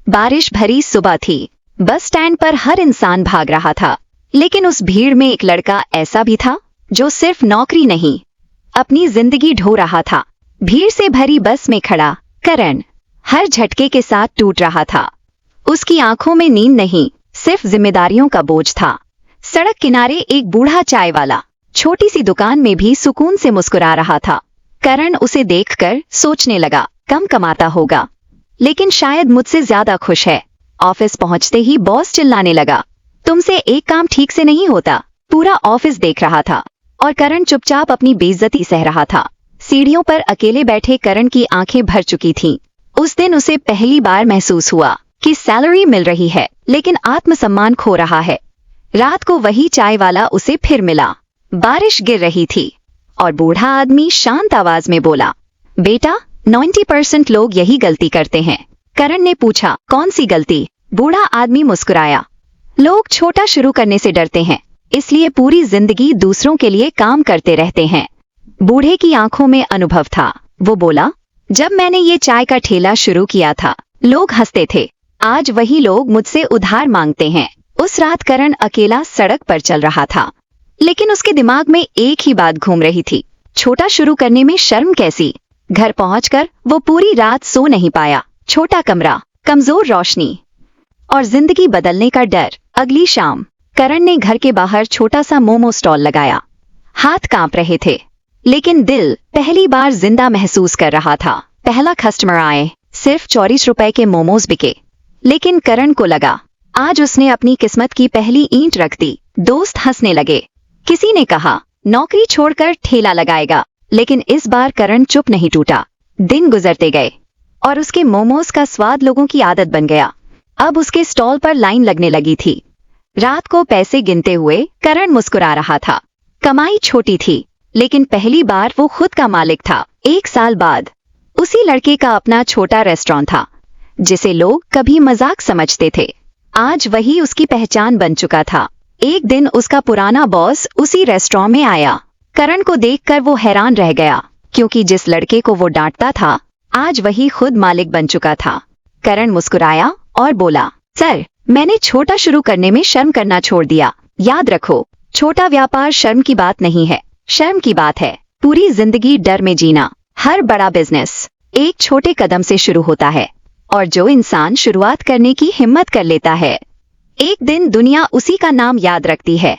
बारिश भरी सुबह थी। बस स्टैंड पर हर इंसान भाग रहा था, लेकिन उस भीड़ में एक लड़का ऐसा भी था जो सिर्फ नौकरी नहीं, अपनी जिंदगी ढो रहा था। भीड़ से भरी बस में खड़ा करण हर झटके के साथ टूट रहा था। उसकी आंखों में नींद नहीं, सिर्फ जिम्मेदारियों का बोझ था। सड़क किनारे एक बूढ़ा चाय वाला छोटी सी दुकान में भी सुकून से मुस्कुरा रहा था। करण उसे देखकर सोचने लगा, कम कमाता होगा, लेकिन शायद मुझसे ज्यादा खुश है। ऑफिस पहुंचते ही बॉस चिल्लाने लगा, तुमसे एक काम ठीक से नहीं होता। पूरा ऑफिस देख रहा था और करण चुपचाप अपनी बेइज्जती सह रहा था। सीढ़ियों पर अकेले बैठे करण की आंखें भर चुकी थीं। उस दिन उसे पहली बार महसूस हुआ कि सैलरी मिल रही है, लेकिन आत्मसम्मान खो रहा है। रात को वही चाय वाला उसे फिर मिला। बारिश गिर रही थी और बूढ़ा आदमी शांत आवाज में बोला, बेटा, 90% लोग यही गलती करते हैं। करण ने पूछा, कौन सी गलती? बूढ़ा आदमी मुस्कुराया, लोग छोटा शुरू करने से डरते हैं, इसलिए पूरी जिंदगी दूसरों के लिए काम करते रहते हैं। बूढ़े की आंखों में अनुभव था। वो बोला, जब मैंने ये चाय का ठेला शुरू किया था, लोग हंसते थे। आज वही लोग मुझसे उधार मांगते हैं। उस रात करण अकेला सड़क पर चल रहा था, लेकिन उसके दिमाग में एक ही बात घूम रही थी, छोटा शुरू करने में शर्म कैसी। घर पहुंचकर वो पूरी रात सो नहीं पाया। छोटा कमरा, कमजोर रोशनी और जिंदगी बदलने का डर। अगली शाम करण ने घर के बाहर छोटा सा मोमो स्टॉल लगाया। हाथ कांप रहे थे, लेकिन दिल पहली बार जिंदा महसूस कर रहा था। पहला कस्टमर आए, सिर्फ 24 रुपए के मोमोज बिके, लेकिन करण को लगा आज उसने अपनी किस्मत की पहली ईंट रख दी। दोस्त हंसने लगे। किसी ने कहा, नौकरी छोड़कर ठेला लगाएगा, लेकिन इस बार करण चुप नहीं टूटा। दिन गुजरते गए और उसके मोमोज का स्वाद लोगों की आदत बन गया। अब उसके स्टॉल पर लाइन लगने लगी थी। रात को पैसे गिनते हुए करण मुस्कुरा रहा था। कमाई छोटी थी, लेकिन पहली बार वो खुद का मालिक था। 1 साल बाद उसी लड़के का अपना छोटा रेस्टोरेंट था, जिसे लोग कभी मजाक समझते थे। आज वही उसकी पहचान बन चुका था। एक दिन उसका पुराना बॉस उसी रेस्टोरेंट में आया। करण को देखकर वो हैरान रह गया, क्योंकि जिस लड़के को वो डांटता था, आज वही खुद मालिक बन चुका था। करण मुस्कुराया और बोला, सर, मैंने छोटा शुरू करने में शर्म करना छोड़ दिया। याद रखो, छोटा व्यापार शर्म की बात नहीं है, शर्म की बात है पूरी जिंदगी डर में जीना। हर बड़ा बिजनेस एक छोटे कदम से शुरू होता है, और जो इंसान शुरुआत करने की हिम्मत कर लेता है, एक दिन दुनिया उसी का नाम याद रखती है।